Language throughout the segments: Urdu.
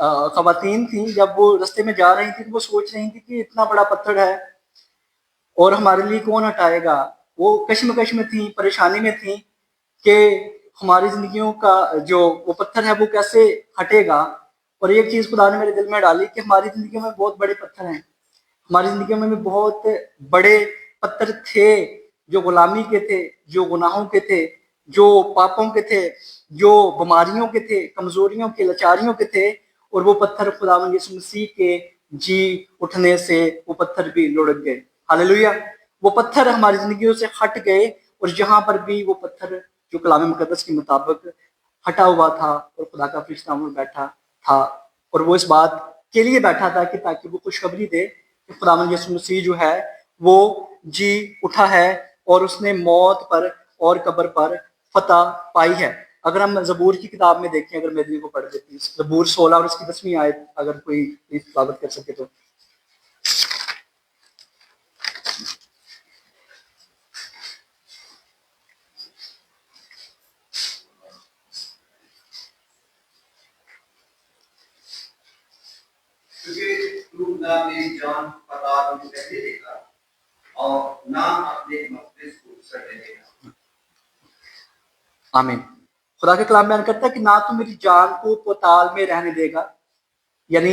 خواتین تھیں جب وہ رستے میں جا رہی تھیں تو وہ سوچ رہی تھیں کہ اتنا بڑا پتھر ہے اور ہمارے لیے کون ہٹائے گا. وہ کشمکش میں تھیں, پریشانی میں تھیں کہ ہماری زندگیوں کا جو وہ پتھر ہے وہ کیسے ہٹے گا. اور ایک چیز خدا نے میرے دل میں ڈالی کہ ہماری زندگیوں میں بہت بڑے پتھر ہیں, ہماری زندگیوں میں بھی بہت بڑے پتھر تھے جو غلامی کے تھے, جو گناہوں کے تھے, جو پاپوں کے تھے, جو بیماریوں کے تھے, کمزوریوں کے, لاچاریوں کے تھے. اور وہ پتھر خداوند یسوع مسیح کے جی اٹھنے سے وہ پتھر بھی لڑک گئے. ہاللیلویہ. وہ پتھر ہماری زندگیوں سے ہٹ گئے, اور جہاں پر بھی وہ پتھر جو کلام مقدس کے مطابق ہٹا ہوا تھا اور خدا کا فرشتہ وہاں بیٹھا تھا, اور وہ اس بات کے لیے بیٹھا تھا کہ تاکہ وہ خوشخبری دے کہ خداوند یسوع مسیح جو ہے وہ جی اٹھا ہے اور اس نے موت پر اور قبر پر فتح پائی ہے. اگر ہم زبور کی کتاب میں دیکھیں, اگر میری کو پڑھ دیتی, زبور 16 اور اس کی 10ویں آیت اگر کوئی تلاوت کر سکے تو. کیونکہ تو نہ میری جان پتال میں پہلے دے گا اور نہ اپنے مقدس کو سڑنے دے گا. آمین. خدا کے کلام بیان کرتا ہے کہ نہ تو میری جان کو پتال میں رہنے دے گا, یعنی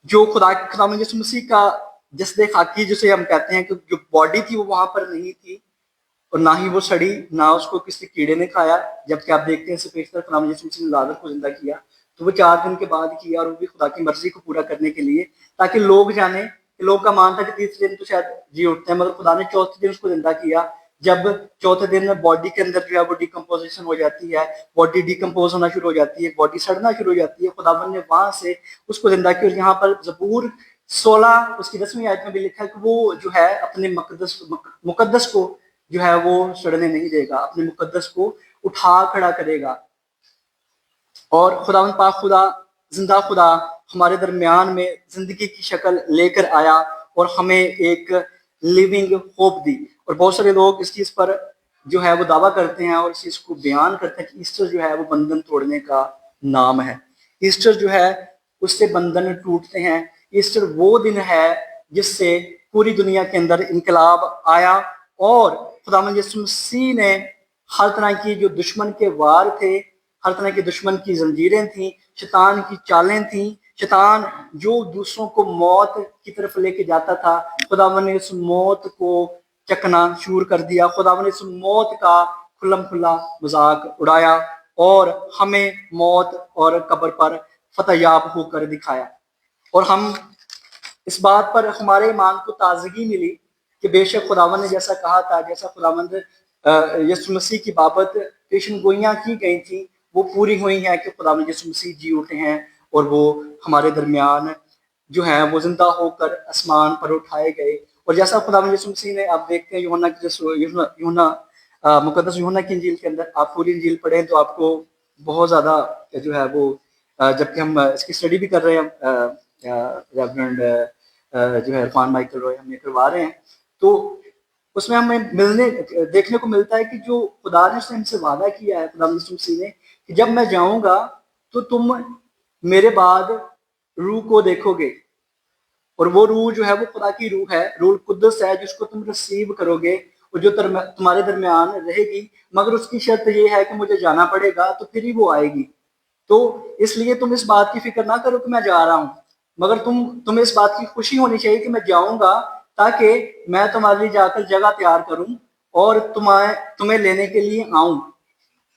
جو خدا یسوع مسیح کا جسد خاکی جسے ہم کہتے ہیں کہ جو باڈی تھی وہ وہاں پر نہیں تھی, اور نہ ہی وہ سڑی, نہ اس کو کسی کیڑے نے کھایا. جبکہ آپ دیکھتے ہیں سپیشل خدا یسوع مسیح نے لازر کو زندہ کیا تو وہ 4 دن کے بعد کیا, اور وہ بھی خدا کی مرضی کو پورا کرنے کے لیے, تاکہ لوگ جانیں کہ لوگ کا مان تھا کہ تیسرے دن تو شاید جی اٹھتے ہیں, مگر خدا نے چوتھے دن اس کو زندہ کیا. جب چوتھے دن میں باڈی کے اندر جو ہے وہ ڈیکمپوزیشن ہو جاتی ہے, باڈی ڈیکمپوز ہونا شروع ہو جاتی ہے, باڈی سڑنا شروع ہو جاتی ہے, خداوند نے وہاں سے اس کو زندہ کیا. اور یہاں پر زبور 16 اس کی 10ویں آیت میں بھی لکھا ہے کہ وہ جو ہے اپنے مقدس کو جو ہے وہ سڑنے نہیں دے گا, اپنے مقدس کو اٹھا کھڑا کرے گا. اور خداوند پاک خدا, زندہ خدا ہمارے درمیان میں زندگی کی شکل لے کر آیا اور ہمیں ایک لیونگ ہوپ دی. اور بہت سارے لوگ اس چیز پر جو ہے وہ دعویٰ کرتے ہیں اور اس چیز کو بیان کرتے ہیں کہ ایسٹر جو ہے وہ بندھن توڑنے کا نام ہے. ایسٹر جو ہے اس سے بندھن ٹوٹتے ہیں. ایسٹر وہ دن ہے جس سے پوری دنیا کے اندر انقلاب آیا, اور خداوند یسوع مسیح نے ہر طرح کی جو دشمن کے وار تھے, ہر طرح کی دشمن کی زنجیریں تھیں, شیطان کی چالیں تھیں, شیطان جو دوسروں کو موت کی طرف لے کے جاتا تھا, خداوند نے اس موت کو چکنا چور کر دیا. خداوند نے اس موت کا کھلم کھلا مذاق اڑایا اور ہمیں موت اور قبر پر فتح یاب ہو کر دکھایا. اور ہم اس بات پر ہمارے ایمان کو تازگی ملی کہ بے شک خداوند نے جیسا کہا تھا, جیسا خداوند یسوع مسیح کی بابت پیشن گوئیاں کی گئی تھیں وہ پوری ہوئی ہیں کہ خداوند یسوع مسیح جی اٹھے ہیں اور وہ ہمارے درمیان جو ہیں وہ زندہ ہو کر آسمان پر اٹھائے گئے. اور جیسا خداوند یسوع مسیح نے, آپ دیکھتے ہیں مقدس یوحنا کی انجیل کے اندر, آپ پوری انجیل پڑھیں تو آپ کو بہت زیادہ جو ہے وہ, جبکہ ہم اس کی اسٹڈی بھی کر رہے ہیں, ریورنڈ جو ہے عرفان مائیکل روئے ہم یہ کروا رہے ہیں, تو اس میں ہمیں دیکھنے کو ملتا ہے کہ جو خدا نے ہم سے وعدہ کیا ہے خدا یسوع مسیح نے کہ جب میں جاؤں گا تو تم میرے بعد روح کو دیکھو گے, اور وہ روح جو ہے وہ خدا کی روح ہے, روح القدس ہے جس کو تم ریسیو کرو گے اور جو تمہارے درمیان رہے گی. مگر اس کی شرط یہ ہے کہ مجھے جانا پڑے گا تو پھر ہی وہ آئے گی. تو اس لیے تم اس بات کی فکر نہ کرو کہ میں جا رہا ہوں, مگر تمہیں اس بات کی خوشی ہونی چاہیے کہ میں جاؤں گا تاکہ میں تمہارے لیے جا کر جگہ تیار کروں اور تمہیں لینے کے لیے آؤں,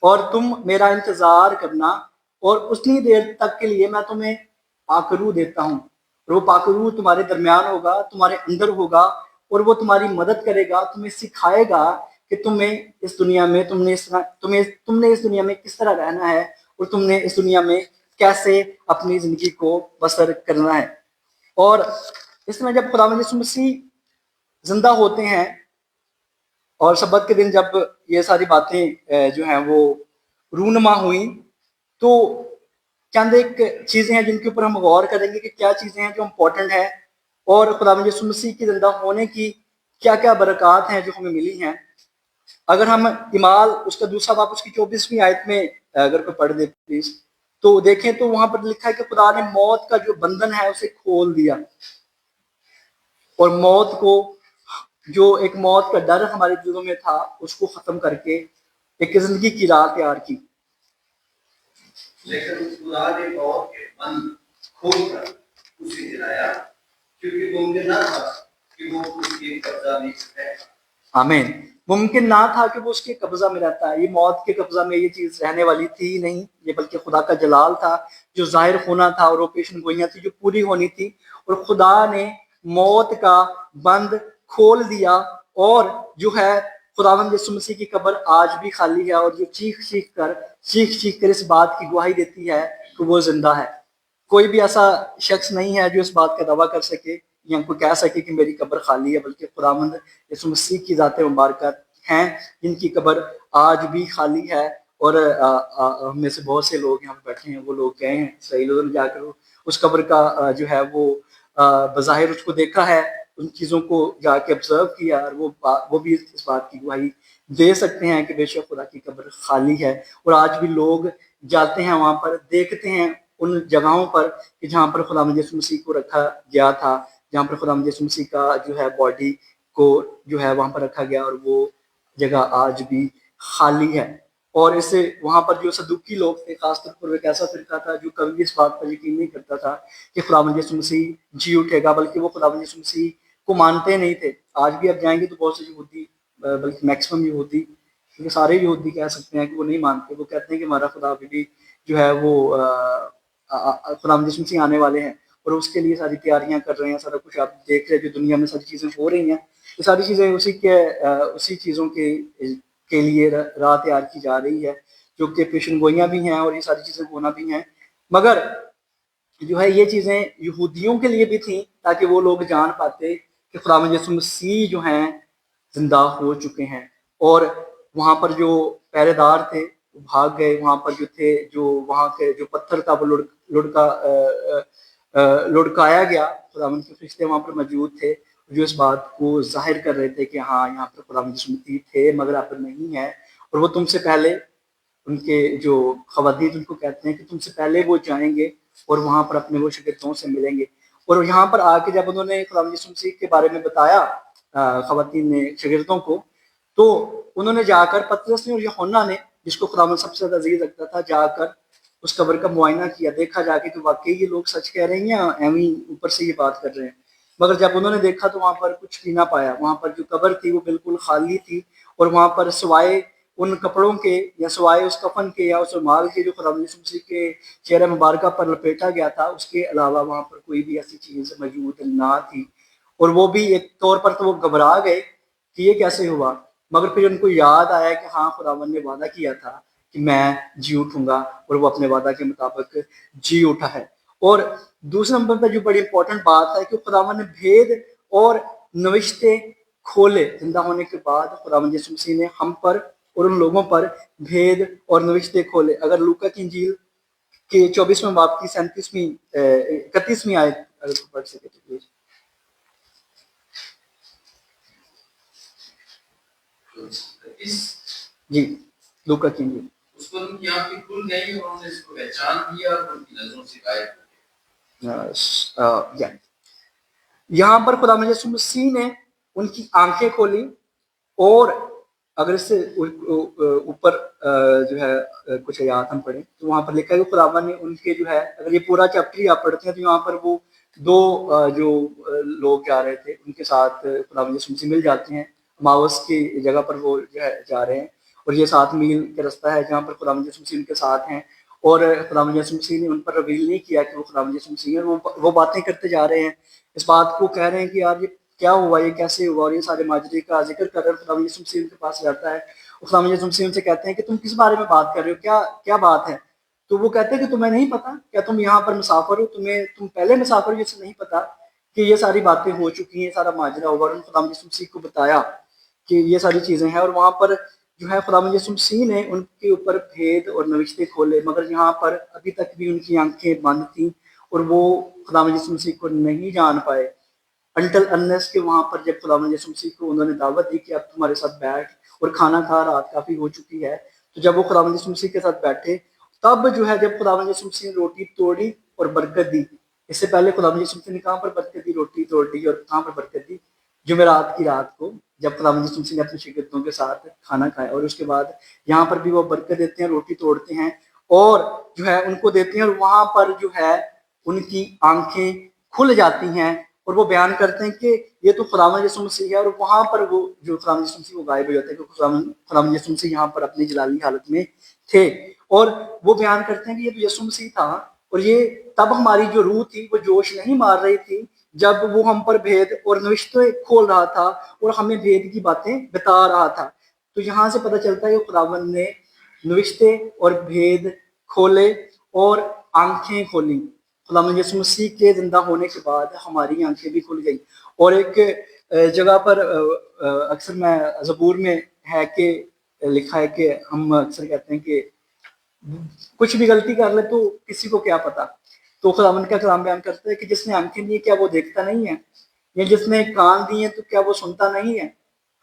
اور تم میرا انتظار کرنا, اور اتنی دیر تک کے لیے میں تمہیں پاکرو دیتا ہوں. اور وہ پاکرو تمہارے درمیان ہوگا, تمہارے اندر ہوگا, اور وہ تمہاری مدد کرے گا, تمہیں سکھائے گا کہ تمہیں اس دنیا میں تم نے اس دنیا میں کس طرح رہنا ہے, اور تم نے اس دنیا میں کیسے اپنی زندگی کو بسر کرنا ہے. اور اس میں جب خداوند یسوع مسیح زندہ ہوتے ہیں اور سبت کے دن جب یہ ساری باتیں جو ہیں وہ رونما ہوئیں, تو چند ایک چیزیں ہیں جن کے اوپر ہم غور کریں گے کہ کیا چیزیں ہیں جو امپورٹنٹ ہیں, اور خداوند یسوع مسیح کے زندہ ہونے کی کیا کیا برکات ہیں جو ہمیں ملی ہیں. اگر ہم اعمال اس کا دوسرا باب اس کی 24ویں آیت میں اگر کوئی پڑھ دے پلیز, تو دیکھیں تو وہاں پر لکھا ہے کہ خدا نے موت کا جو بندھن ہے اسے کھول دیا، اور موت کو، جو ایک موت کا ڈر ہمارے دلوں میں تھا، اس کو ختم کر کے ایک زندگی کی راہ تیار کی۔ لیکن خدا نے موت کے بند کھول کر اسے جلایا، کیونکہ ممکن نہ تھا کہ وہ اس کے قبضہ میں ہے۔ آمین۔ ممکن نہ تھا کہ وہ اس کے قبضہ میں رہتا ہے، یہ موت کے قبضہ میں یہ چیز رہنے والی تھی ہی نہیں، یہ بلکہ خدا کا جلال تھا جو ظاہر ہونا تھا، اور وہ پیشن گوئیاں تھی جو پوری ہونی تھی، اور خدا نے موت کا بند کھول دیا، اور جو ہے خداوند یسوع مسیح کی قبر آج بھی خالی ہے، اور جو چیخ چیخ کر اس بات کی گواہی دیتی ہے کہ وہ زندہ ہے۔ کوئی بھی ایسا شخص نہیں ہے جو اس بات کا دعویٰ کر سکے یا کوئی کہہ سکے کہ میری قبر خالی ہے، بلکہ خداوند یسوع مسیح کی ذات مبارکہ ہیں جن کی قبر آج بھی خالی ہے، اور ہم میں سے بہت سے لوگ یہاں بیٹھے ہیں، وہ لوگ گئے ہیں اسرائیل نے جا کر اس قبر کا جو ہے وہ بظاہر اس کو دیکھا ہے، ان چیزوں کو جا کے آبزرو کیا، اور وہ بھی اس بات کی گواہی دے سکتے ہیں کہ بے شک خدا کی قبر خالی ہے۔ اور آج بھی لوگ جاتے ہیں وہاں پر، دیکھتے ہیں ان جگہوں پر کہ جہاں پر خداوند یسوع مسیح کو رکھا گیا تھا، جہاں پر خداوند یسوع مسیح کا جو ہے باڈی کو جو ہے وہاں پر رکھا گیا، اور وہ جگہ آج بھی خالی ہے۔ اور اس سے وہاں پر جو صدوقی لوگ تھے، خاص طور پر ایک ایسا فرقہ تھا جو کبھی بھی اس بات پر یقین نہیں کرتا تھا کہ خداوند یسوع مسیح جی اٹھے گا، بلکہ وہ خداوند یسوع مسیح کو مانتے نہیں تھے۔ آج بھی آپ جائیں گے تو بہت سے یہودی، بلکہ میکسیمم یہودی، کیونکہ سارے یہودی کہہ سکتے ہیں کہ وہ نہیں مانتے، وہ کہتے ہیں کہ ہمارا خدا ابھی بھی جو ہے وہ خداوند یسوع مسیح آنے والے ہیں، اور اس کے لیے ساری تیاریاں کر رہے ہیں، سارا کچھ آپ دیکھ رہے ہیں جو دنیا میں ساری چیزیں ہو رہی ہیں، یہ ساری چیزیں اسی چیزوں کے لیے راہ تیار کی جا رہی ہے، جو کہ پیشن گوئیاں بھی ہیں اور یہ ساری چیزیں ہونا بھی ہیں۔ مگر جو ہے یہ چیزیں یہودیوں کے لیے بھی تھیں تاکہ وہ لوگ جان پاتے کہ خداوند یسوع مسیح جو ہیں زندہ ہو چکے ہیں، اور وہاں پر جو پہرے دار تھے وہ بھاگ گئے، وہاں پر جو تھے، جو وہاں کے جو پتھر تھا وہ لڑکایا گیا، خداوند کے فرشتے وہاں پر موجود تھے جو اس بات کو ظاہر کر رہے تھے کہ ہاں یہاں پر خداوند یسوع مسیح تھے مگر آپ پر نہیں ہے، اور وہ تم سے پہلے، ان کے جو خواتین ان کو کہتے ہیں کہ تم سے پہلے وہ جائیں گے اور وہاں پر اپنے وہ شاگردوں سے ملیں گے۔ اور یہاں پر آ کے جب انہوں نے خداوند یسوع مسیح کے بارے میں بتایا خواتین نے شاگردوں کو، تو انہوں نے جا کر، پطرس نے اور یوحنا نے، جس کو خداوند سب سے زیادہ عزیز رکھتا تھا، جا کر اس قبر کا معائنہ کیا، دیکھا جا کے کہ واقعی یہ لوگ سچ کہہ رہے ہیں یا ایویں اوپر سے یہ بات کر رہے ہیں۔ مگر جب انہوں نے دیکھا تو وہاں پر کچھ بھی نہ پایا، وہاں پر جو قبر تھی وہ بالکل خالی تھی، اور وہاں پر سوائے ان کپڑوں کے یا سوائے اس کفن کے یا اس رومال کے جو خداوند یسوع مسیح کے چہرہ مبارکہ پر لپیٹا گیا تھا، اس کے علاوہ وہاں پر کوئی بھی ایسی چیز موجود نہ تھی۔ اور وہ بھی ایک طور پر تو وہ گھبرا گئے کہ یہ کیسے ہوا، مگر پھر ان کو یاد آیا کہ ہاں خداوند نے وعدہ کیا تھا کہ میں جی اٹھوں گا، اور وہ اپنے وعدہ کے مطابق جی اٹھا ہے۔ اور دوسرے نمبر پہ جو بڑی امپورٹنٹ بات ہے کہ خداوند نے بھید اور نوشتے کھولے، زندہ ہونے کے بعد خداوند یسوع مسیح نے ہم پر اور ان لوگوں پر بھید اور نوشتے کھولے۔ اگر لوکا کی انجیل کے 24ویں باب کی 31ویں آیت اگر پڑھ سکے تو پلیز۔ جی، لوکا کی انجیل۔ اس پر ان کی آنکھیں کھل گئی اور انہوں نے اس کو پہچان لیا اور ان کی نظروں سے غائب ہو گئے۔ یہاں پر خداوند یسوع مسیح نے ان کی آنکھیں کھولی، اور اگر اس سے اوپر جو ہے کچھ آیات ہم پڑھیں تو وہاں پر لکھا ہے کہ خداوند نے ان کے جو ہے، اگر یہ پورا چیپٹر ہی آپ پڑھتے ہیں تو یہاں پر وہ دو جو لوگ جا رہے تھے ان کے ساتھ خداوند یسوع مسیح مل جاتے ہیں، ماؤس کی جگہ پر وہ جو ہے جا رہے ہیں، اور یہ 7 میل کا رستہ ہے جہاں پر خداوند یسوع مسیح ان کے ساتھ ہیں، اور خداوند یسوع مسیح نے ان پر ریویل نہیں کیا کہ وہ خداوند یسوع مسیح ہیں، وہ باتیں کرتے جا رہے ہیں، اس بات کو کہہ رہے ہیں کہ یار یہ کیا ہوا، یہ کیسے ہوا، اور یہ سارے ماجرے کا ذکر کر رہے ہیں۔ خداوند یسوع مسیح ان کے پاس جاتا ہے، اور خداوند یسوع مسیح ان سے کہتے ہیں کہ تم کس بارے میں بات کر رہے ہو، کیا بات ہے؟ تو وہ کہتے ہیں کہ تمہیں نہیں پتا، کیا تم یہاں پر مسافر ہو، تم پہلے مسافر ہو، جسے نہیں پتا کہ یہ ساری باتیں ہو چکی ہیں، سارا ماجرا ہوا۔ اور انہوں نے خداوند یسوع مسیح کو بتایا کہ یہ ساری چیزیں ہیں، اور وہاں پر جو ہے خداوند یسوع مسیح نے ان کے اوپر بھید اور نوشتے کھولے، مگر یہاں پر ابھی تک بھی ان کی آنکھیں بند تھیں، اور وہ خداوند یسوع مسیح کو نہیں جان پائے انٹل انلیس کہ وہاں پر جب خداوند یسوع مسیح کو انہوں نے دعوت دی کہ اب تمہارے ساتھ بیٹھ اور کھانا کھا، رات کافی ہو چکی ہے، تو جب وہ خداوند یسوع مسیح کے ساتھ بیٹھے تب جو ہے جب خداوند یسوع مسیح نے روٹی توڑی اور برکت دی. اس سے پہلے خداوند یسوع مسیح نے کہاں پر برکت دی؟ روٹی توڑی اور کہاں پر برکت دی؟ جمعرات کی رات کو جب خداوند یسوع مسیح نے اپنے شاگردوں کے ساتھ کھانا کھایا. اور اس کے بعد یہاں پر بھی وہ برکت دیتے ہیں, روٹی توڑتے ہیں اور جو ہے ان کو دیتے ہیں, اور وہاں پر جو ہے ان کی آنکھیں کھل جاتی ہیں اور وہ بیان کرتے ہیں کہ یہ تو خداوند یسوع مسیح ہے. اور وہاں پر وہ جو خداوند یسوع مسیح وہ غائب ہو جاتے ہیں, کہ خداوند یسوع مسیح یہاں پر اپنی جلالی حالت میں تھے. اور وہ بیان کرتے ہیں کہ یہ تو یسوع مسیح تھا, اور یہ تب ہماری جو روح تھی وہ جوش نہیں مار رہی تھی جب وہ ہم پر بھید اور نوشتیں کھول رہا تھا اور ہمیں بھید کی باتیں بتا رہا تھا. تو یہاں سے پتہ چلتا ہے کہ خداوند نے نوشتیں اور بھید کھولے اور آنکھیں کھولی. خداوند یسوع مسیح کے زندہ ہونے کے بعد ہماری آنکھیں بھی کھل گئی. اور ایک جگہ پر اکثر میں زبور میں ہے کہ لکھا ہے کہ ہم اکثر کہتے ہیں کہ کچھ بھی غلطی کر لے تو کسی کو کیا پتا. تو خداوند کا کلام بیان کرتا ہے کہ جس نے آنکھیں دی کیا وہ دیکھتا نہیں ہے, یا جس نے کان دیے تو کیا وہ سنتا نہیں ہے.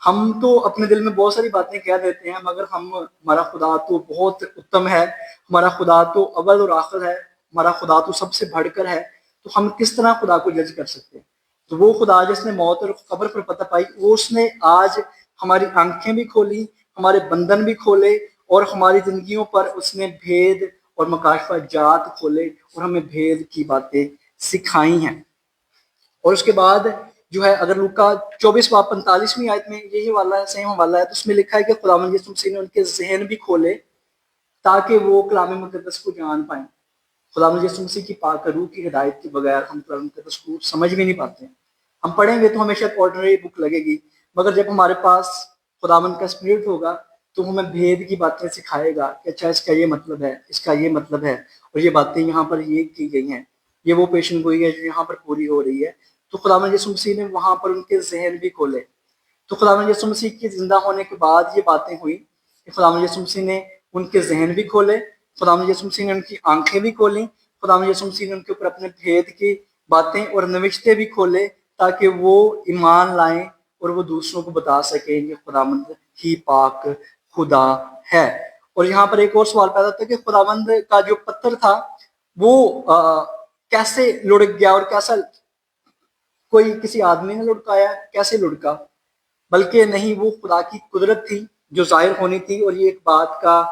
ہم تو اپنے دل میں بہت ساری باتیں کہہ دیتے ہیں, مگر ہمارا خدا تو بہت اتم ہے, ہمارا خدا تو اول اور آخر ہے, ہمارا خدا تو سب سے بڑھ کر ہے. تو ہم کس طرح خدا کو جج کر سکتے ہیں؟ تو وہ خدا جس نے موت اور قبر پر فتح پائی, وہ اس نے آج ہماری آنکھیں بھی کھولی, ہمارے بندھن بھی کھولے, اور ہماری زندگیوں پر اس نے بھید اور مکاشفہ جات کھولے اور ہمیں بھید کی باتیں سکھائی ہیں. اور اس کے بعد جو ہے اگر لوکا 24:45 آیت میں یہی والا ہے, سیم والا ہے, تو اس میں لکھا ہے کہ خداوند یسوع مسیح نے ان کے ذہن بھی کھولے تاکہ وہ کلام مقدس کو جان پائیں. خداوند یسوع مسیح کی پاک روح کی ہدایت کے بغیر ہم کلام مقدس کو سمجھ بھی نہیں پاتے ہیں. ہم پڑھیں گے تو ہمیشہ آرڈنری بک لگے گی, مگر جب ہمارے پاس خداوند کا اسپرٹ ہوگا تو ہمیں بھید کی باتیں سکھائے گا کہ اچھا اس کا یہ مطلب ہے, اس کا یہ مطلب ہے, اور یہ باتیں یہاں پر یہ کی گئی ہیں, یہ وہ پیشن گوئی ہے جو یہاں پر پوری ہو رہی ہے. تو خداوند یسوع مسیح نے وہاں پر ان کے ذہن بھی کھولے. تو خداوند یسوع مسیح کے زندہ ہونے کے بعد یہ باتیں ہوئی کہ خداوند یسوع مسیح نے ان کے ذہن بھی کھولے, خداوند یسوع مسیح نے ان کی آنکھیں بھی کھولیں, خداوند یسوع مسیح نے ان کے اوپر اپنے بھید کی باتیں اور نوشتے بھی کھولے تاکہ وہ ایمان لائیں اور وہ دوسروں کو بتا سکیں کہ خداوند ہی پاک خدا ہے. اور یہاں پر ایک اور سوال پیدا ہوتا ہے کہ خداوند کا جو پتھر تھا وہ کیسے لڑک گیا, اور کیسا, کوئی کسی آدمی نے لڑکایا, کیسے لڑکا؟ بلکہ نہیں, وہ خدا کی قدرت تھی جو ظاہر ہونی تھی. اور یہ ایک بات کا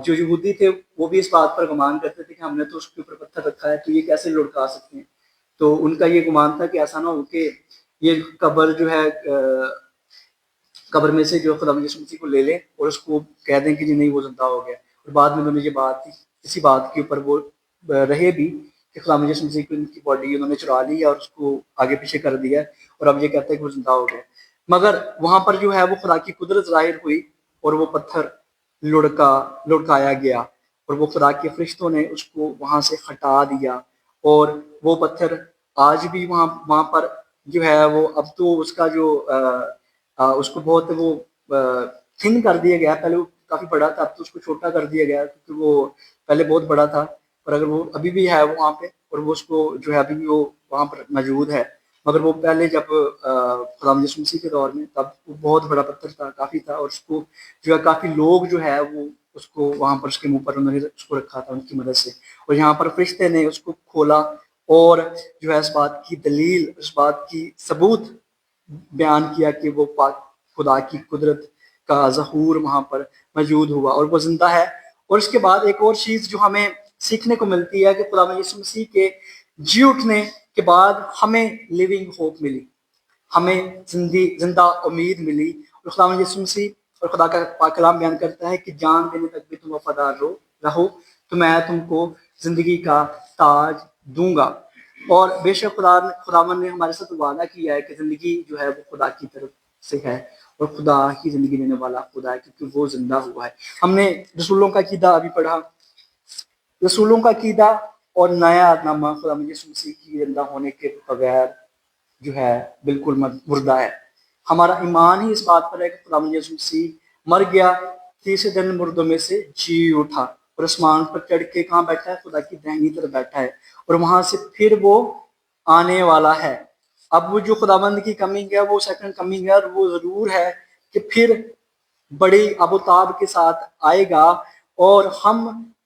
جو یہودی تھے وہ بھی اس بات پر گمان کرتے تھے کہ ہم نے تو اس کے اوپر پتھر رکھا ہے تو یہ کیسے لڑکا سکتے ہیں. تو ان کا یہ گمان تھا کہ ایسا نہ ہو کہ یہ قبر جو ہے قبر میں سے جو خداوند یسوع مسیح کو لے لیں اور اس کو کہہ دیں کہ جی نہیں وہ زندہ ہو گیا. اور بعد میں انہوں نے یہ بات اسی بات کے اوپر وہ رہے بھی کہ خداوند یسوع مسیح کو ان کی باڈی انہوں نے چرا لی اور اس کو آگے پیچھے کر دیا, اور اب یہ کہتے ہیں کہ وہ زندہ ہو گیا. مگر وہاں پر جو ہے وہ خدا کی قدرت ظاہر ہوئی اور وہ پتھر لڑکایا گیا, اور وہ خدا کے فرشتوں نے اس کو وہاں سے ہٹا دیا. اور وہ پتھر آج بھی وہاں پر جو ہے وہ اب تو اس کا جو اس کو بہت وہ تھن کر دیا گیا. پہلے وہ کافی بڑا تھا, اب تو اس کو چھوٹا کر دیا گیا کیونکہ وہ پہلے بہت بڑا تھا. اور اگر وہ ابھی بھی ہے وہاں پہ, اور وہ اس کو جو ہے ابھی بھی وہ وہاں پر موجود ہے, مگر وہ پہلے جب خداوند یسوع مسیح کے دور میں تب وہ بہت بڑا پتھر تھا, کافی تھا, اور اس کو جو ہے کافی لوگ جو ہے وہ اس کو وہاں پر اس کے منہ پر انہوں نے اس کو رکھا تھا ان کی مدد سے. اور یہاں پر فرشتے نے اس کو کھولا اور جو ہے اس بات کی دلیل, اس بات کی ثبوت بیان کیا کہ وہ پاک خدا کی قدرت کا ظہور وہاں پر موجود ہوا اور وہ زندہ ہے. اور اس کے بعد ایک اور چیز جو ہمیں سیکھنے کو ملتی ہے کہ خداوند یسوع مسیح کے جی اٹھنے کے بعد ہمیں لیونگ ہوپ ملی, ہمیں زندہ امید ملی. اور خداوند یسوع مسیح اور خدا کا پاک کلام بیان کرتا ہے کہ جان دینے تک بھی تم وفادار رہو تو میں تم کو زندگی کا تاج دوں گا. اور بے شک خداوند نے ہمارے ساتھ وعدہ کیا ہے کہ زندگی جو ہے وہ خدا کی طرف سے ہے, اور خدا ہی زندگی دینے والا خدا ہے کیونکہ وہ زندہ ہوا ہے. ہم نے رسولوں کا عقیدہ ابھی پڑھا, رسولوں کا عقیدہ اور نیا نامہ خداوند یسوع مسیح کی زندہ ہونے کے بغیر جو ہے بالکل مردہ ہے. ہمارا ایمان ہی اس بات پر ہے کہ خداوند یسوع مسیح مر گیا, تیسرے دن مردوں میں سے جی اٹھا, اور آسمان پر چڑھ کے کہاں بیٹھا ہے؟ خدا کی دہنی طرف بیٹھا ہے, اور وہاں سے پھر وہ آنے والا ہے. اب وہ جو خداوند کی کمنگ ہے وہ سیکنڈ کمنگ ہے, اور وہ ضرور ہے کہ پھر بڑی آب و تاب کے ساتھ آئے گا, اور ہم